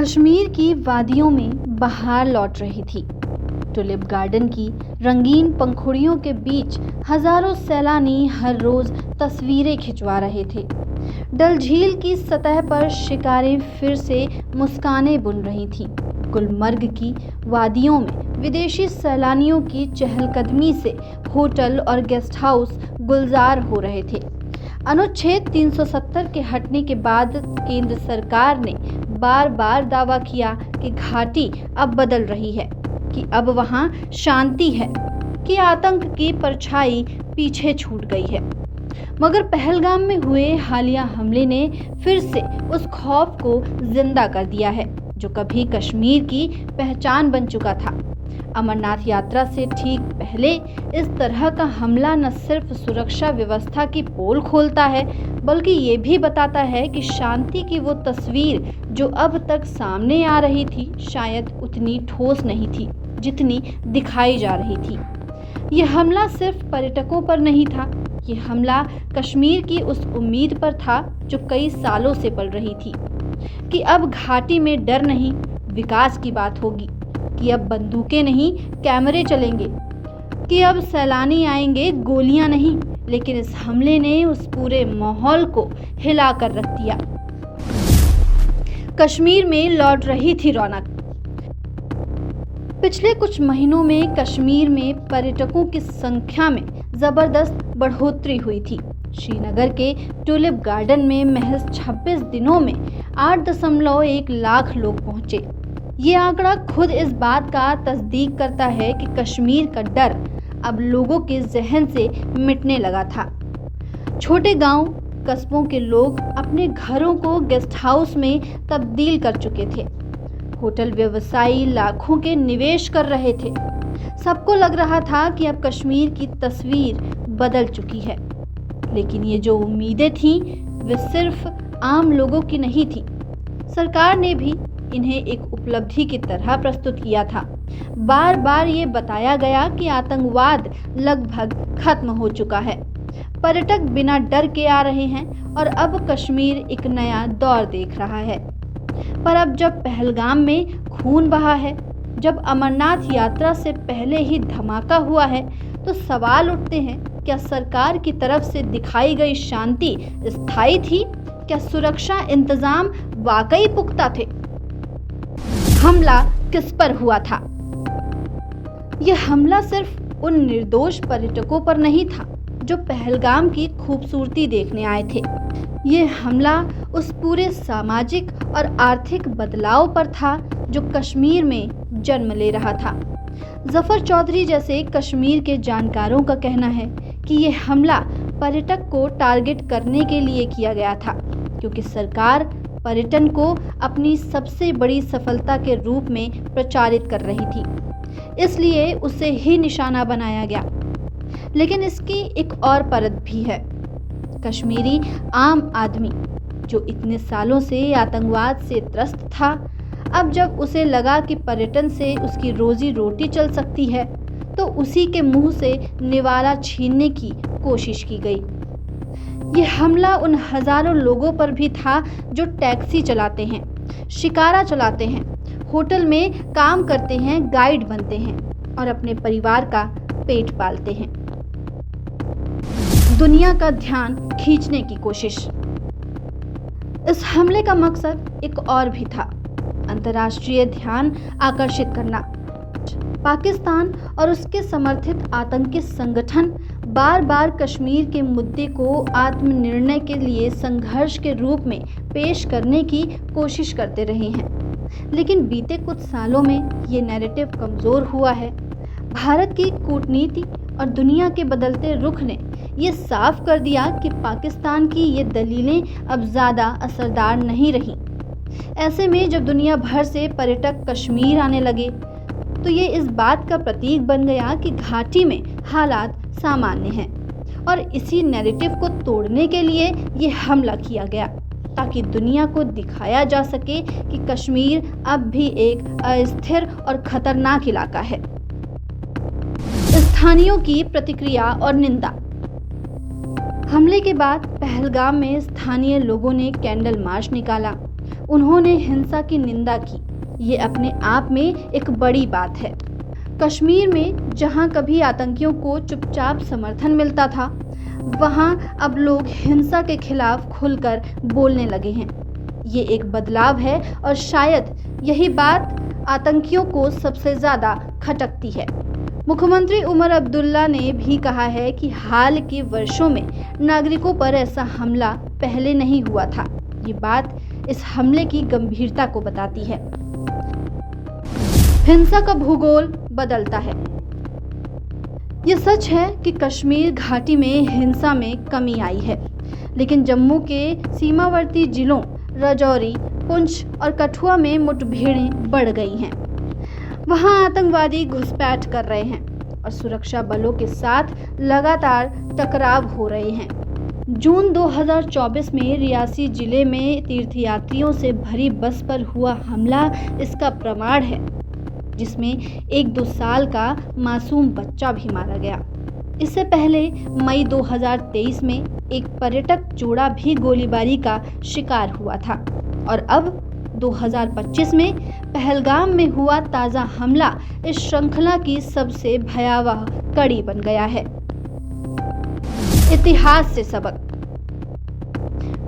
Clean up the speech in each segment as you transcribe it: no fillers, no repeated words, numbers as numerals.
कश्मीर की वादियों में बहार लौट रही थी। टुलिप गार्डन की रंगीन पंखुड़ियों के बीच हजारों सैलानी हर रोज तस्वीरें खिंचवा रहे थे। डल झील की सतह पर शिकारें फिर से मुस्कानें बुन रही थीं। गुलमर्ग की वादियों में विदेशी सैलानियों की चहलकदमी से होटल और गेस्ट हाउस गुलजार हो रहे थे। अनुच्छेद 370 के हटने के बाद केंद्र सरकार ने बार बार दावा किया कि घाटी अब बदल रही है, कि अब वहां शांति है, कि आतंक की परछाई पीछे छूट गई है। मगर पहलगाम में हुए हालिया हमले ने फिर से उस खौफ को जिंदा कर दिया है जो कभी कश्मीर की पहचान बन चुका था। अमरनाथ यात्रा से ठीक पहले इस तरह का हमला न सिर्फ सुरक्षा व्यवस्था की पोल खोलता है, बल्कि ये भी बताता है कि शांति की वो तस्वीर जो अब तक सामने आ रही थी शायद उतनी ठोस नहीं थी जितनी दिखाई जा रही थी। ये हमला सिर्फ पर्यटकों पर नहीं था, ये हमला कश्मीर की उस उम्मीद पर था जो कई सालों से पल रही थी कि अब घाटी में डर नहीं, विकास की बात होगी, कि अब बंदूकें नहीं, कैमरे चलेंगे, कि अब सैलानी आएंगे, गोलियां नहीं। लेकिन इस हमले ने उस पूरे माहौल को हिला कर रख दिया। कश्मीर में लौट रही थी रौनक। पिछले कुछ महीनों में कश्मीर में पर्यटकों की संख्या में जबरदस्त बढ़ोतरी हुई थी। श्रीनगर के टुलिप गार्डन में महज 26 दिनों में 8.1 लाख लोग पहुंचे। ये आंकड़ा खुद इस बात का तस्दीक करता है कि कश्मीर का डर अब लोगों के जहन से मिटने लगा था। छोटे गांव, कस्बों के लोग अपने घरों को गेस्ट हाउस में तब्दील कर चुके थे। होटल व्यवसायी लाखों के निवेश कर रहे थे। सबको लग रहा था कि अब कश्मीर की तस्वीर बदल चुकी है। लेकिन ये जो उम्मीदें थीं वे सिर्फ आम लोगों की नहीं थी। सरकार ने भी इन्हें एक उपलब्धि की तरह प्रस्तुत किया था। बार बार ये बताया गया कि आतंकवाद लगभग खत्म हो चुका है, पर्यटक बिना डर के आ रहे हैं और अब कश्मीर एक नया दौर देख रहा है। पर अब जब पहलगाम में खून बहा है, जब अमरनाथ यात्रा से पहले ही धमाका हुआ है, तो सवाल उठते हैं, क्या सरकार की तरफ से दिखाई गई शांति स्थायी थी? क्या सुरक्षा इंतजाम वाकई पुख्ता थे? हमला किस पर हुआ था? यह हमला सिर्फ उन निर्दोष पर्यटकों पर नहीं था जो पहलगाम की खूबसूरती देखने आए थे। यह हमला उस पूरे सामाजिक और आर्थिक बदलाव पर था जो कश्मीर में जन्म ले रहा था। जफर चौधरी जैसे कश्मीर के जानकारों का कहना है कि यह हमला पर्यटक को टारगेट करने के लिए किया गया था, क्योंकि सरकार पर्यटन को अपनी सबसे बड़ी सफलता के रूप में प्रचारित कर रही थी, इसलिए उसे ही निशाना बनाया गया। लेकिन इसकी एक और परत भी है। कश्मीरी आम आदमी जो इतने सालों से आतंकवाद से त्रस्त था, अब जब उसे लगा कि पर्यटन से उसकी रोजी रोटी चल सकती है, तो उसी के मुंह से निवाला छीनने की कोशिश की गई। यह हमला उन हजारों लोगों पर भी था जो टैक्सी चलाते हैं, शिकारा चलाते हैं, होटल में काम करते हैं, गाइड बनते हैं और अपने परिवार का पेट पालते हैं। दुनिया का ध्यान खींचने की कोशिश। इस हमले का मकसद एक और भी था, अंतर्राष्ट्रीय ध्यान आकर्षित करना। पाकिस्तान और उसके समर्थित आतंकी संगठन बार बार कश्मीर के मुद्दे को आत्मनिर्णय के लिए संघर्ष के रूप में पेश करने की कोशिश करते रहे हैं। लेकिन बीते कुछ सालों में ये नैरेटिव कमज़ोर हुआ है। भारत की कूटनीति और दुनिया के बदलते रुख ने ये साफ कर दिया कि पाकिस्तान की ये दलीलें अब ज़्यादा असरदार नहीं रहीं। ऐसे में जब दुनिया भर से पर्यटक कश्मीर आने लगे, तो ये इस बात का प्रतीक बन गया कि घाटी में हालात सामान्य हैं और इसी नैरेटिव को तोड़ने के लिए ये हमला किया गया, ताकि दुनिया को दिखाया जा सके कि कश्मीर अब भी एक अस्थिर और खतरनाक इलाका है। स्थानीयों की प्रतिक्रिया और निंदा। हमले के बाद पहलगाम में स्थानीय लोगों ने कैंडल मार्च निकाला। उन्होंने हिंसा की निंदा की। ये अपने आप में एक बड़ी बात है। कश्मीर में जहां कभी आतंकियों को चुपचाप समर्थन मिलता था, वहां अब लोग हिंसा के खिलाफ खुलकर बोलने लगे हैं। ये एक बदलाव है और शायद यही बात आतंकियों को सबसे ज़्यादा खटकती है। मुख्यमंत्री उमर अब्दुल्ला ने भी कहा है कि हाल के वर्षों में नागरिकों पर ऐसा हमला पहले नहीं हुआ था। ये बात इस हमले की गंभीरता को बताती है। हिंसा का भूगोल बदलता है। ये सच है कि कश्मीर घाटी में हिंसा में कमी आई है, लेकिन जम्मू के सीमावर्ती जिलों राजौरी, पुंछ और कठुआ में मुठभेड़ें बढ़ गई हैं। वहां आतंकवादी घुसपैठ कर रहे हैं और सुरक्षा बलों के साथ लगातार टकराव हो रहे हैं। जून 2024 में रियासी जिले में तीर्थयात्रियों से भरी बस पर हुआ हमला इसका प्रमाण है, जिसमें एक 2 साल का मासूम बच्चा भी मारा गया। इससे पहले मई 2023 में एक पर्यटक जोड़ा भी गोलीबारी का शिकार हुआ था और अब 2025 में पहलगाम में हुआ ताज़ा हमला इस श्रृंखला की सबसे भयावह कड़ी बन गया है। इतिहास से सबक।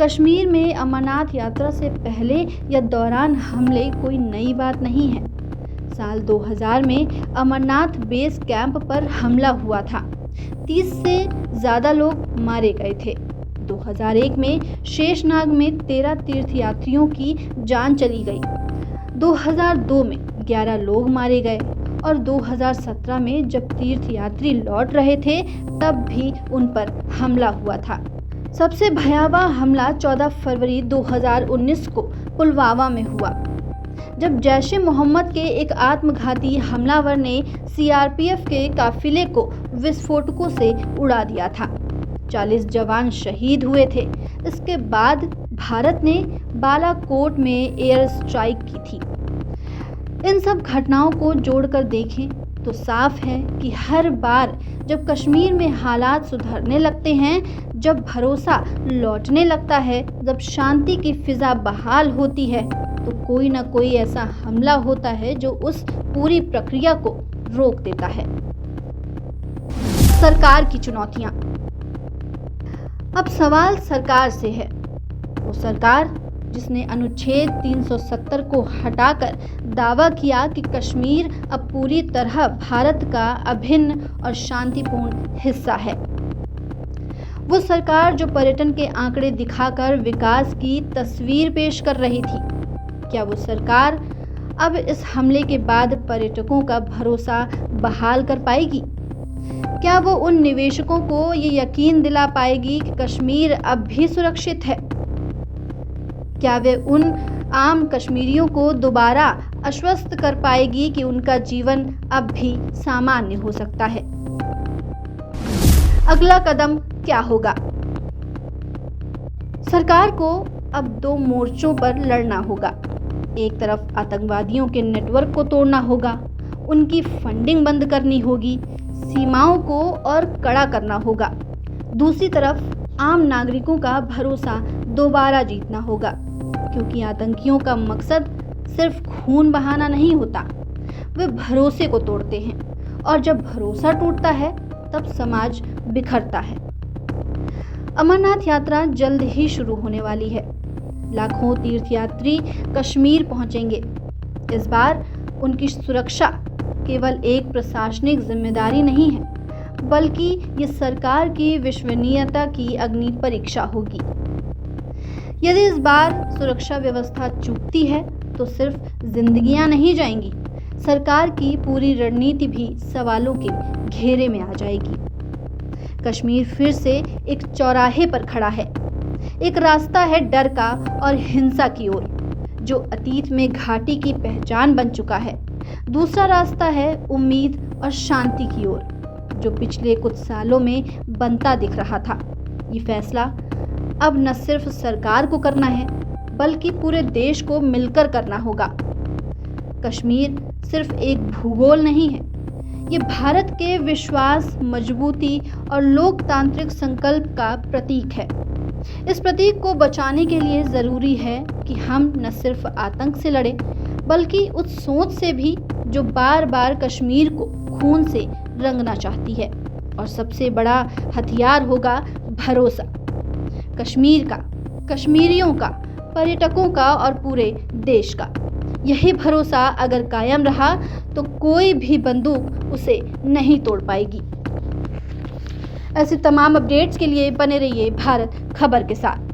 कश्मीर में अमरनाथ यात्रा से पहले या दौरान हमले कोई नई बात नहीं है। साल 2000 में अमरनाथ बेस कैंप पर हमला हुआ था। 30 से ज़्यादा लोग मारे गए थे। 2001 में शेषनाग में 13 तीर्थयात्रियों की जान चली गई। 2002 में 11 लोग मारे गए और 2017 में जब तीर्थयात्री लौट रहे थे तब भी उन पर हमला हुआ था। सबसे भयावह हमला 14 फरवरी 2019 को पुलवामा में हुआ, जब जैश-ए-मोहम्मद के एक आत्मघाती हमलावर ने सीआरपीएफ के काफिले को विस्फोटकों से उड़ा दिया था। 40 जवान शहीद हुए थे। इसके बाद भारत ने बालाकोट में एयर स्ट्राइक की थी। इन सब घटनाओं को जोड़कर देखें तो साफ है कि हर बार जब कश्मीर में हालात सुधरने लगते हैं, जब भरोसा लौटने लगता है, जब शांति की फिजा बहाल होती है, तो कोई ना कोई ऐसा हमला होता है जो उस पूरी प्रक्रिया को रोक देता है। सरकार की चुनौतियां। अब सवाल सरकार से है। वो सरकार जिसने अनुच्छेद 370 को हटाकर दावा किया कि कश्मीर अब पूरी तरह भारत का अभिन्न और शांतिपूर्ण हिस्सा है। वो सरकार जो पर्यटन के आंकड़े दिखाकर विकास की तस्वीर पेश कर रही थी। क्या वो सरकार अब इस हमले के बाद पर्यटकों का भरोसा बहाल कर पाएगी? क्या वो उन निवेशकों को ये यकीन दिला पाएगी कि कश्मीर अब भी सुरक्षित है? क्या वे उन आम कश्मीरियों को दोबारा आश्वस्त कर पाएगी कि उनका जीवन अब भी सामान्य हो सकता है? अगला कदम क्या होगा? सरकार को अब 2 मोर्चों पर लड़ना होगा। एक तरफ आतंकवादियों के नेटवर्क को तोड़ना होगा, उनकी फंडिंग बंद करनी होगी, सीमाओं को और कड़ा करना होगा। दूसरी तरफ आम नागरिकों का भरोसा दोबारा जीतना होगा, क्योंकि आतंकियों का मकसद सिर्फ खून बहाना नहीं होता, वे भरोसे को तोड़ते हैं और जब भरोसा टूटता है तब समाज बिखरता है। अमरनाथ यात्रा जल्द ही शुरू होने वाली है। लाखों तीर्थयात्री कश्मीर पहुंचेंगे। इस बार उनकी सुरक्षा केवल एक प्रशासनिक जिम्मेदारी नहीं है, बल्कि ये सरकार की विश्वसनीयता की अग्नि परीक्षा होगी। यदि इस बार सुरक्षा व्यवस्था चूकती है तो सिर्फ जिंदगियां नहीं जाएंगी, सरकार की पूरी रणनीति भी सवालों के घेरे में आ जाएगी। कश्मीर फिर से एक चौराहे पर खड़ा है। एक रास्ता है डर का और हिंसा की ओर, जो अतीत में घाटी की पहचान बन चुका है। दूसरा रास्ता है उम्मीद और शांति की ओर, जो पिछले कुछ सालों में बनता दिख रहा था। ये फैसला अब न सिर्फ सरकार को करना है, बल्कि पूरे देश को मिलकर करना होगा। कश्मीर सिर्फ एक भूगोल नहीं है, ये भारत के विश्वास, मजबूती और लोकतांत्रिक संकल्प का प्रतीक है। इस प्रतीक को बचाने के लिए ज़रूरी है कि हम न सिर्फ आतंक से लड़ें, बल्कि उस सोच से भी जो बार बार कश्मीर को खून से रंगना चाहती है। और सबसे बड़ा हथियार होगा भरोसा, कश्मीर का, कश्मीरियों का, पर्यटकों का और पूरे देश का। यही भरोसा अगर कायम रहा तो कोई भी बंदूक उसे नहीं तोड़ पाएगी। ऐसे तमाम अपडेट्स के लिए बने रहिए भारत खबर के साथ।